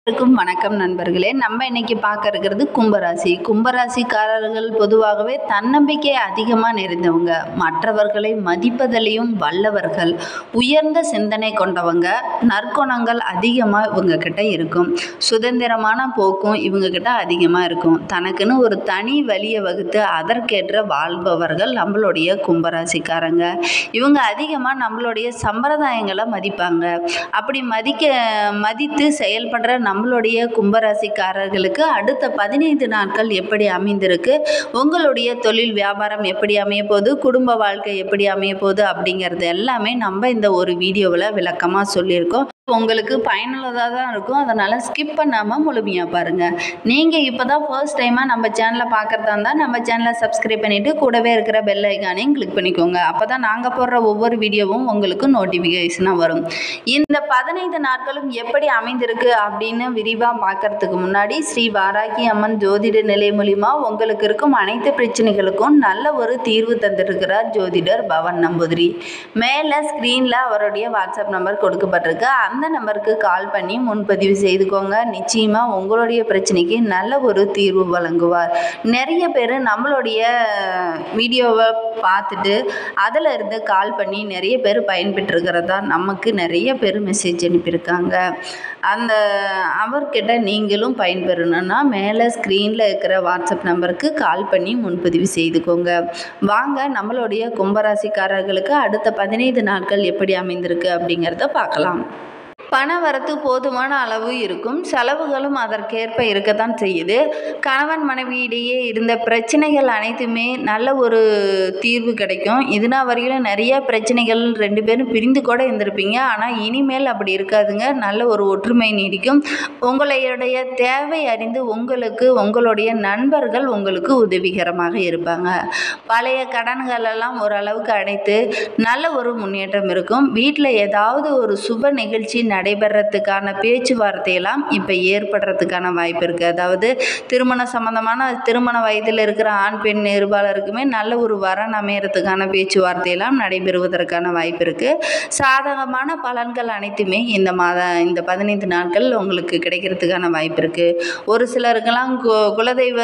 வணக்கம் நண்பர்களே. நம்ம இன்னைக்கு பார்க்க இருக்கிறது கும்பராசி. கும்பராசிக்காரர்கள் பொதுவாகவே தன்னம்பிக்கை அதிகமாக நிறைந்தவங்க, மற்றவர்களை மதிப்பதிலையும் வல்லவர்கள், உயர்ந்த சிந்தனை கொண்டவங்க, நற்குணங்கள் அதிகமாக இவங்க கிட்ட இருக்கும். சுதந்திரமான போக்கும் இவங்க கிட்ட அதிகமாக இருக்கும். தனக்குன்னு ஒரு தனி வழியை வகுத்து அதற்கேற்ற வாழ்பவர்கள் நம்மளுடைய கும்பராசிக்காரங்க. இவங்க அதிகமாக நம்மளுடைய சம்பிரதாயங்களை மதிப்பாங்க. அப்படி மதித்து செயல்படுற நம்மளுடைய கும்பராசிக்காரர்களுக்கு அடுத்த 15 நாட்கள் எப்படி அமைந்திருக்கு, உங்களுடைய தொழில் வியாபாரம் எப்படி அமைய போகுது, குடும்ப வாழ்க்கை எப்படி அமைய போகுது அப்படிங்கிறது எல்லாமே நம்ம இந்த ஒரு வீடியோவில் விளக்கமாக சொல்லியிருக்கோம். உங்களுக்கு பயனுள்ளதாக தான் இருக்கும். அதனால் ஸ்கிப் பண்ணாமல் முழுமையாக பாருங்கள். நீங்கள் இப்போ தான் ஃபர்ஸ்ட் டைமாக நம்ம சேனலை பார்க்குறதா இருந்தால் நம்ம சேனலை சப்ஸ்கிரைப் பண்ணிவிட்டு கூடவே இருக்கிற பெல் ஐக்கானையும் கிளிக் பண்ணிக்கோங்க. அப்போ தான் நாங்கள் போடுற ஒவ்வொரு வீடியோவும் உங்களுக்கு நோட்டிஃபிகேஷனாக வரும். இந்த 15 நாட்களும் எப்படி அமைந்திருக்கு அப்படின்னு விரிவாக பார்க்கறதுக்கு முன்னாடி ஸ்ரீ வாராகி அம்மன் ஜோதிட நிலை மூலிமா உங்களுக்கு இருக்கும் அனைத்து பிரச்சனைகளுக்கும் நல்ல ஒரு தீர்வு தந்திருக்கிறார் ஜோதிடர் பவன் நம்பூதிரி. மேலே ஸ்க்ரீனில் அவருடைய வாட்ஸ்அப் நம்பர் கொடுக்கப்பட்டிருக்கு. அந்த நம்பருக்கு கால் பண்ணி முன்பதிவு செய்துக்கோங்க. நிச்சயமாக உங்களுடைய பிரச்சனைக்கு நல்ல ஒரு தீர்வு வழங்குவார். நிறைய பேர் நம்மளுடைய வீடியோவை பார்த்துட்டு அதில் இருந்து கால் பண்ணி நிறைய பேர் பயன்பெற்றிருக்கிறதா நமக்கு நிறைய பேர் மெசேஜ் அனுப்பியிருக்காங்க. அவர்கிட்ட நீங்களும் பயன்பெறணும்னா மேலே ஸ்க்ரீனில் இருக்கிற வாட்ஸ்அப் நம்பருக்கு கால் பண்ணி முன்பதிவு செய்துக்கோங்க. வாங்க நம்மளுடைய கும்பராசிக்காரர்களுக்கு அடுத்த 15 நாட்கள் எப்படி அமைந்திருக்கு அப்படிங்கிறத பார்க்கலாம். பண வரத்து போதுமான அளவு இருக்கும். செலவுகளும் அதற்கேற்ப இருக்கத்தான் செய்யுது. கணவன் மனைவியிடையே இருந்த பிரச்சனைகள் அனைத்துமே நல்ல ஒரு தீர்வு கிடைக்கும். இதுனா வரையிலும் நிறைய பிரச்சனைகள் 2 பேரும் பிரிந்து கூட இருந்திருப்பீங்க. ஆனால் இனிமேல் அப்படி இருக்காதுங்க. நல்ல ஒரு ஒற்றுமை நீடிக்கும். உங்களுடைய தேவை அறிந்து உங்களுடைய நண்பர்கள் உங்களுக்கு உதவிகரமாக இருப்பாங்க. பழைய கடன்கள் எல்லாம் ஓரளவுக்கு அடைத்து நல்ல ஒரு முன்னேற்றம் இருக்கும். வீட்டில் ஏதாவது ஒரு சுப நிகழ்ச்சி நடைபெறத்துக்கான பேச்சுவார்த்தையெல்லாம் இப்போ ஏற்படுறதுக்கான வாய்ப்பு இருக்குது. அதாவது திருமண வயதில் இருக்கிற ஆண் பெண் இருபாலருக்குமே நல்ல ஒரு வரன் அமையறதுக்கான பேச்சுவார்த்தையெல்லாம் நடைபெறுவதற்கான வாய்ப்பு இருக்குது. சாதகமான பலன்கள் அனைத்துமே இந்த 15 நாட்கள் உங்களுக்கு கிடைக்கிறதுக்கான வாய்ப்பு இருக்குது. ஒரு சிலருக்கெல்லாம் குலதெய்வ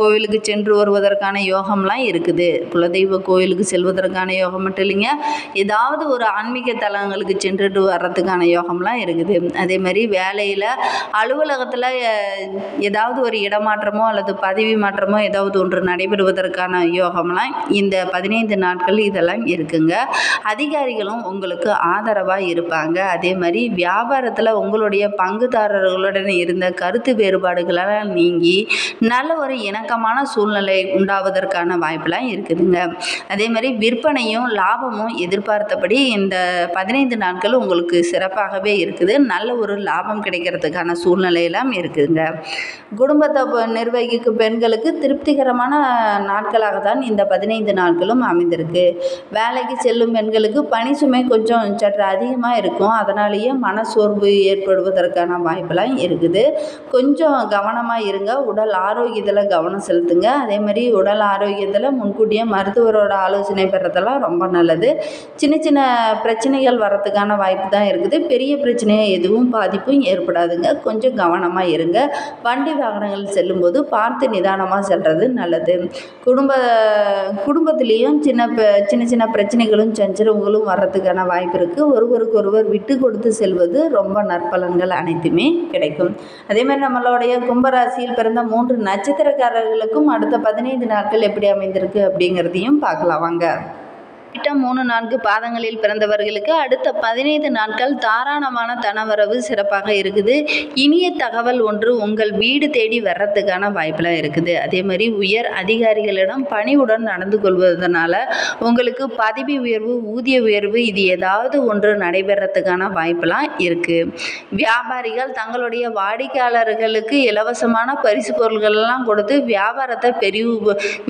கோவிலுக்கு சென்று வருவதற்கான யோகம்லாம் இருக்குது. குலதெய்வ கோவிலுக்கு செல்வதற்கான யோகம் மட்டும் இல்லைங்க, ஏதாவது ஒரு ஆன்மீக தலங்களுக்கு சென்றுட்டு வர்றதுக்கான யோகம்லாம் இருக்குது. அதே மாதிரி வேலையில் அலுவலகத்தில் ஏதாவது ஒரு இடமாற்றமோ அல்லது பதவி மாற்றமோ ஏதாவது ஒன்று நடைபெறுவதற்கான யோகம்லாம் இந்த 15 நாட்கள் இதெல்லாம் இருக்குங்க. அதிகாரிகளும் உங்களுக்கு ஆதரவாக இருப்பாங்க. அதே மாதிரி வியாபாரத்தில் உங்களுடைய பங்குதாரர்களுடன் இருந்த கருத்து வேறுபாடுகளால் நீங்கி நல்ல ஒரு இணக்கமான சூழ்நிலை உண்டாவதற்கான வாய்ப்பெல்லாம் இருக்குதுங்க. அதே மாதிரி விற்பனையும் லாபமும் எதிர்பார்த்தபடி இந்த 15 நாட்கள் உங்களுக்கு சிறப்பாகவே இருக்குது. நல்ல ஒரு லாபம் கிடைக்கிறதுக்கான சூழ்நிலையெல்லாம் இருக்குதுங்க. குடும்பத்தை நிர்வகிக்கும் பெண்களுக்கு திருப்திகரமான நாட்களாக தான் இந்த 15 நாட்களும் அமைந்திருக்கு. வேலைக்கு செல்லும் பெண்களுக்கு பணி சுமை கொஞ்சம் சற்று அதிகமாக இருக்கும். அதனாலேயே மனசோர்வு ஏற்படுவதற்கான வாய்ப்பெல்லாம் இருக்குது. கொஞ்சம் கவனமாக இருங்க. உடல் ஆரோக்கியத்தில் கவனம் செலுத்துங்க. அதே மாதிரி உடல் ஆரோக்கியத்தில் முன்கூட்டியே மருத்துவரோட ஆலோசனை பெறதெல்லாம் ரொம்ப நல்லது. சின்ன சின்ன பிரச்சனைகள் வரத்துக்கான வாய்ப்பு தான் இருக்குது. பெரிய பிரச்சனையை எதுவும் பாதிப்பும் ஏற்படாதுங்க. கொஞ்சம் கவனமாக இருங்க. வண்டி வாகனங்கள் செல்லும்போது பார்த்து நிதானமாக செல்வது நல்லது. குடும்பத்திலேயும் சின்ன சின்ன பிரச்சனைகளும் சஞ்சலங்களும் வர்றதுக்கான வாய்ப்பு இருக்குது. ஒருவருக்கொருவர் விட்டு கொடுத்து செல்வது ரொம்ப நற்பலன்கள் அனைத்துமே கிடைக்கும். அதே மாதிரி நம்மளுடைய கும்பராசியில் பிறந்த 3 நட்சத்திரக்காரர்களுக்கும் அடுத்த 15 நாட்கள் எப்படி அமைந்திருக்கு அப்படிங்கிறதையும் பார்க்கலாம் வாங்க. 3-4 பாதங்களில் பிறந்தவர்களுக்கு அடுத்த 15 நாட்கள் தாராளமான தனவரவு சிறப்பாக இருக்குது. இனிய தகவல் ஒன்று உங்கள் வீடு தேடி வர்றதுக்கான வாய்ப்பெல்லாம் இருக்குது. அதே மாதிரி உயர் அதிகாரிகளிடம் பணிவுடன் நடந்து கொள்வதனால உங்களுக்கு பதவி உயர்வு, ஊதிய உயர்வு இது ஏதாவது ஒன்று நடைபெறத்துக்கான வாய்ப்பெல்லாம் இருக்குது. வியாபாரிகள் தங்களுடைய வாடிக்கையாளர்களுக்கு இலவசமான பரிசு பொருட்களெல்லாம் கொடுத்து வியாபாரத்தை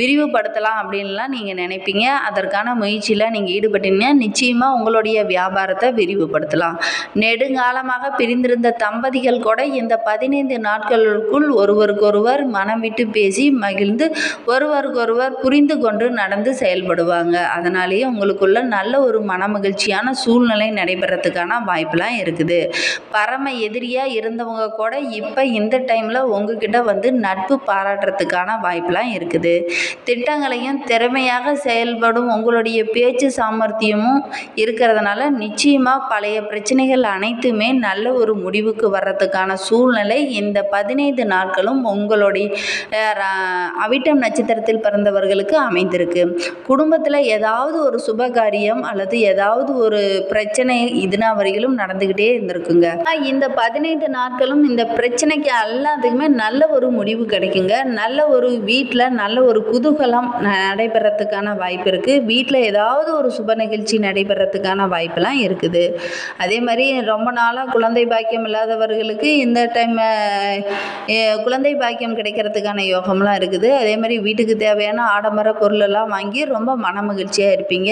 விரிவுபடுத்தலாம் அப்படின்லாம் நீங்கள் நினைப்பீங்க. அதற்கான முயற்சி முயற்சியில் நீங்கள் ஈடுபட்டீங்கன்னா நிச்சயமாக உங்களுடைய வியாபாரத்தை விரிவுபடுத்தலாம். நெடுங்காலமாக பிரிந்திருந்த தம்பதிகள் கூட இந்த 15 நாட்களுக்குள் ஒருவருக்கொருவர் மனம் விட்டு பேசி மகிழ்ந்து ஒருவருக்கொருவர் புரிந்து கொண்டு நடந்து செயல்படுவாங்க. அதனாலேயே உங்களுக்குள்ள நல்ல ஒரு மனமகிழ்ச்சியான சூழ்நிலை நடைபெறத்துக்கான வாய்ப்பெலாம் இருக்குது. பரம எதிரியாக இருந்தவங்க கூட இப்போ இந்த டைமில் உங்ககிட்ட வந்து நட்பு பாராட்டுறதுக்கான வாய்ப்பெலாம் இருக்குது. திட்டங்களையும் திறமையாக செயல்படும் உங்களுடைய பேச்சு சாமர்த்தியமும் இருக்கிறதுனால நிச்சயமாக பழைய பிரச்சனைகள் அனைத்துமே நல்ல ஒரு முடிவுக்கு வர்றதுக்கான சூழ்நிலை இந்த 15 நாட்களும் உங்களுடைய அவிட்டம் நட்சத்திரத்தில் பிறந்தவர்களுக்கு அமைந்திருக்கு. குடும்பத்தில் ஏதாவது ஒரு சுபகாரியம் அல்லது ஏதாவது ஒரு பிரச்சனை இதுனா வரையிலும் நடந்துக்கிட்டே இருந்திருக்குங்க. இந்த 15 நாட்களும் இந்த பிரச்சனைக்கு எல்லாத்துக்குமே நல்ல ஒரு முடிவு கிடைக்குங்க. நல்ல ஒரு வீட்டில் நல்ல ஒரு குதூகலம் நடைபெறத்துக்கான வாய்ப்பு இருக்குது. வீட்டில் ஏதாவது ஒரு சுப நிகழ்ச்சி நடைபெறத்துக்கான வாய்ப்பெல்லாம் இருக்குது. அதே மாதிரி ரொம்ப நாளாக குழந்தை பாக்கியம் இல்லாதவர்களுக்கு இந்த டைம் குழந்தை பாக்கியம் கிடைக்கிறதுக்கான யோகம்லாம் இருக்குது. அதே மாதிரி வீட்டுக்கு தேவையான ஆடம்பர பொருளெல்லாம் வாங்கி ரொம்ப மன மகிழ்ச்சியாக இருப்பீங்க.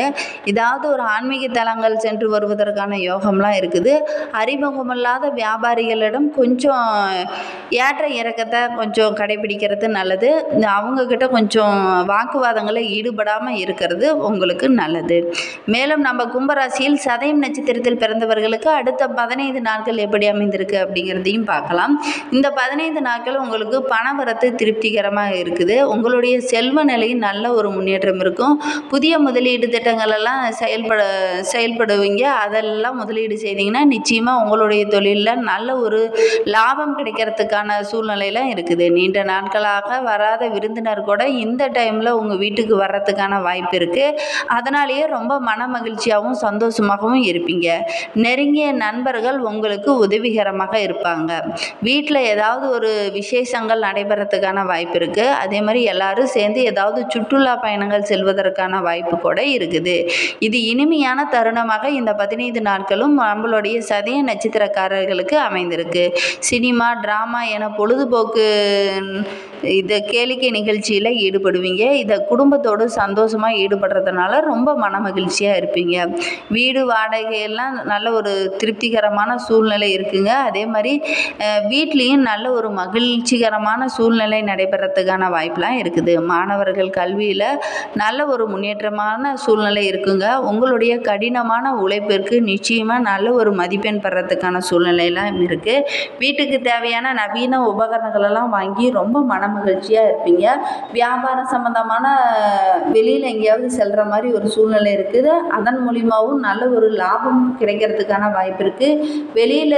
ஏதாவது ஒரு ஆன்மீக தலங்கள் சென்று வருவதற்கான யோகம்லாம் இருக்குது. அறிமுகமில்லாத வியாபாரிகளிடம் கொஞ்சம் ஏற்ற இறக்கத்தை கொஞ்சம் கடைபிடிக்கிறது நல்லது. அவங்கக்கிட்ட கொஞ்சம் வாக்குவாதங்களை ஈடுபடாமல் இருக்கிறது உங்களுக்கு நல்லது. மேலும் நம்ம கும்பராசியில் சதயம் நட்சத்திரத்தில் பிறந்தவர்களுக்கு அடுத்த 15 நாட்கள் எப்படி அமைந்திருக்கு அப்படிங்கிறதையும் பார்க்கலாம். இந்த 15 நாட்கள் உங்களுக்கு பணவரத்து திருப்திகரமாக இருக்குது. உங்களுடைய செல்வ நிலையில் நல்ல ஒரு முன்னேற்றம் இருக்கும். புதிய முதலீடு திட்டங்கள் எல்லாம் செயல்படுவீங்க. அதெல்லாம் முதலீடு செய்தீங்கன்னா நிச்சயமாக உங்களுடைய தொழிலில் நல்ல ஒரு லாபம் கிடைக்கிறதுக்கான சூழ்நிலையில் இருக்குது. நீண்ட நாட்களாக வராத விருந்தினர் கூட இந்த டைமில் உங்கள் வீட்டுக்கு வர்றதுக்கான வாய்ப்பு இருக்குது. அதனாலேயே ரொம்ப மன மகிழ்ச்சியாகவும் சந்தோஷமாகவும் இருப்பீங்க. நெருங்கிய நண்பர்கள் உங்களுக்கு உதவிகரமாக இருப்பாங்க. வீட்டில் ஏதாவது ஒரு விசேஷங்கள் நடைபெறத்துக்கான வாய்ப்பு இருக்குது. அதே மாதிரி எல்லாரும் சேர்ந்து ஏதாவது சுற்றுலா பயணங்கள் செல்வதற்கான வாய்ப்பு கூட இருக்குது. இது இனிமையான தருணமாக இந்த 15 நாட்களும் நம்மளுடைய சதய நட்சத்திரக்காரர்களுக்கு அமைந்திருக்கு. சினிமா, டிராமா என பொழுதுபோக்கு இது கேளிக்கை நிகழ்ச்சியில் ஈடுபடுவீங்க. இதை குடும்பத்தோடு சந்தோஷமாக ஈடுபடுறதுனால ரொம்ப மன மகிழ்ச்சியாக இருப்பீங்க. வீடு வாடகையெல்லாம் நல்ல ஒரு திருப்திகரமான சூழ்நிலை இருக்குங்க. அதே மாதிரி வீட்லேயும் நல்ல ஒரு மகிழ்ச்சிகரமான சூழ்நிலை நடைபெறத்துக்கான வாய்ப்பெலாம் இருக்குது. மாணவர்கள் கல்வியில் நல்ல ஒரு முன்னேற்றமான சூழ்நிலை இருக்குங்க. உங்களுடைய கடினமான உழைப்பிற்கு நிச்சயமாக நல்ல ஒரு மதிப்பெண் பெறத்துக்கான சூழ்நிலையெல்லாம் இருக்குது. வீட்டுக்கு தேவையான நவீன உபகரணங்களெல்லாம் வாங்கி ரொம்ப மன மகிழ்ச்சியாக இருப்பீங்க. வியாபாரம் சம்மந்தமான வெளியில் எங்கேயாவது செல்கிற மாதிரி ஒரு சூழ்நிலை இருக்குது. அதன் மூலிமாவும் நல்ல ஒரு லாபம் கிடைக்கிறதுக்கான வாய்ப்பு இருக்குது. வெளியில்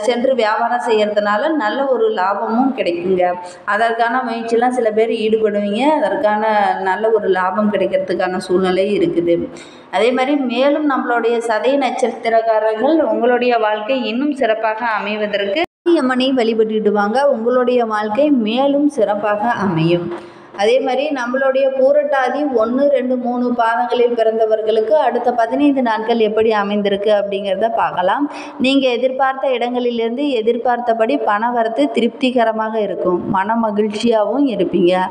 சென்று வியாபாரம் செய்கிறதுனால நல்ல ஒரு லாபமும் கிடைக்குங்க. அதற்கான முயற்சியெல்லாம் சில பேர் ஈடுபடுவீங்க. அதற்கான நல்ல ஒரு லாபம் கிடைக்கிறதுக்கான சூழ்நிலை இருக்குது. அதே மாதிரி மேலும் நம்மளுடைய சதய நட்சத்திரக்காரர்கள் உங்களுடைய வாழ்க்கை இன்னும் சிறப்பாக அமைவதற்கு அம்மனை வழிபட்டுடுவாங்க. உங்களுடைய வாழ்க்கை மேலும் சிறப்பாக அமையும். அதே மாதிரி நம்மளுடைய பூரட்டாதி 1, 2, 3 பாதங்களில் பிறந்தவர்களுக்கு அடுத்த 15 நாட்கள் எப்படி அமைந்திருக்கு அப்படிங்கிறத பார்க்கலாம். நீங்கள் எதிர்பார்த்த இடங்களிலிருந்து எதிர்பார்த்தபடி பணவரத்து திருப்திகரமாக இருக்கும். மன மகிழ்ச்சியாகவும் இருப்பீங்க.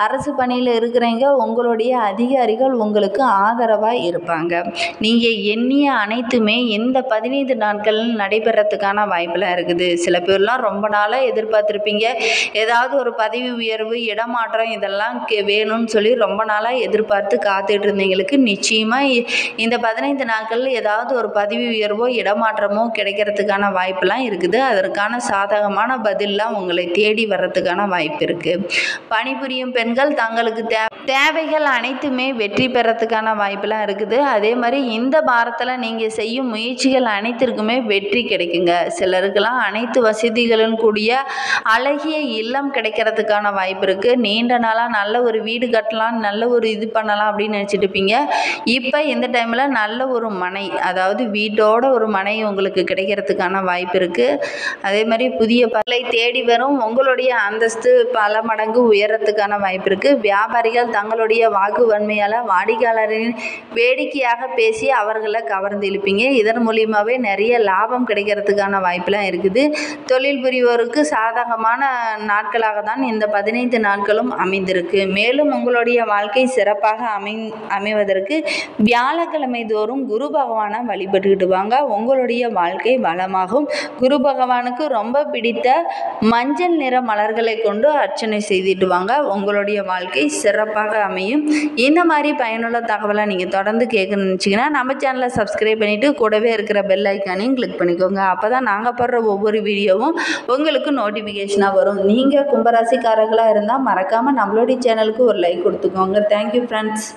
அரசு பணியில் இருக்கிறவங்க உங்களுடைய அதிகாரிகள் உங்களுக்கு ஆதரவாக இருப்பாங்க. நீங்கள் எண்ணிய அனைத்துமே இந்த 15 நாட்கள் நடைபெறத்துக்கான வாய்ப்பெல்லாம் இருக்குது. சில பேர்லாம் ரொம்ப நாளாக எதிர்பார்த்துருப்பீங்க. ஏதாவது ஒரு பதவி உயர்வு, இடமாற்றம் இதெல்லாம் வேணும்னு சொல்லி ரொம்ப நாளாக எதிர்பார்த்து காத்துட்டு இருந்தவங்களுக்கு நிச்சயமாக இந்த 15 நாட்களில் ஏதாவது ஒரு பதவி உயர்வோ இடமாற்றமோ கிடைக்கிறதுக்கான வாய்ப்பெல்லாம் இருக்குது. அதற்கான சாதகமான பதிலெலாம் உங்களை தேடி வர்றதுக்கான வாய்ப்பு இருக்குது. பணிபுரியும் பெண்கள் தங்களுக்கு தேவைகள் அனைத்துமே வெற்றி பெறத்துக்கான வாய்ப்பெல்லாம் இருக்குது. அதே மாதிரி இந்த வாரத்தில் நீங்கள் செய்யும் முயற்சிகள் அனைத்திற்குமே வெற்றி கிடைக்குங்க. சிலருக்கெல்லாம் அனைத்து வசதிகளும் கூடிய அழகிய இல்லம் கிடைக்கிறதுக்கான வாய்ப்பு இருக்குது. நீண்ட நாளாக நல்ல ஒரு வீடு கட்டலாம், நல்ல ஒரு இது பண்ணலாம் அப்படின்னு நினச்சிட்டு இருப்பீங்க. இப்போ இந்த டைமில் நல்ல ஒரு மனை, அதாவது வீட்டோட ஒரு மனை உங்களுக்கு கிடைக்கிறதுக்கான வாய்ப்பு இருக்குது. அதே மாதிரி புதிய பலை தேடி வரும். உங்களுடைய அந்தஸ்து பல மடங்கு உயரத்துக்கான வாய்ப்பு இருக்குது. வியாபாரிகள் தங்களுடைய வாக்கு வன்மையால் வாடிக்கையாளரின் வேடிக்கையாக பேசி அவர்களை கவர்ந்து இழுப்பீங்க. இதன் மூலியமாகவே நிறைய லாபம் கிடைக்கிறதுக்கான வாய்ப்பெலாம் இருக்குது. தொழில் புரிவோருக்கு சாதகமான நாட்களாக தான் இந்த 15 நாட்களும் அமைந்திருக்கு. இருக்குது. மேலும் உங்களுடைய வாழ்க்கை சிறப்பாக அமைவதற்கு வியாழக்கிழமை தோறும் குரு பகவானை வழிபட்டுக்கிட்டு வாங்க. உங்களுடைய வாழ்க்கை வளமாகும். குரு பகவானுக்கு ரொம்ப பிடித்த மஞ்சள் நிற மலர்களை கொண்டு அர்ச்சனை செய்துட்டு வாங்க. உங்களுடைய வாழ்க்கை சிறப்பாக அமையும். இந்த மாதிரி பயனுள்ள தகவலை நீங்கள் தொடர்ந்து கேட்கணும்னு நினச்சிங்கன்னா நம்ம சேனலை சப்ஸ்கிரைப் பண்ணிவிட்டு கூடவே இருக்கிற பெல் ஐக்கானையும் கிளிக் பண்ணிக்கோங்க. அப்போ தான் நாங்கள் போடுற ஒவ்வொரு வீடியோவும் உங்களுக்கு நோட்டிஃபிகேஷனாக வரும். நீங்கள் கும்பராசிக்காரர்களாக இருந்தால் மறக்காமல் நம்மளுடைய சேனலுக்கு ஒரு லைக் கொடுத்துக்கோங்க. Thank you friends.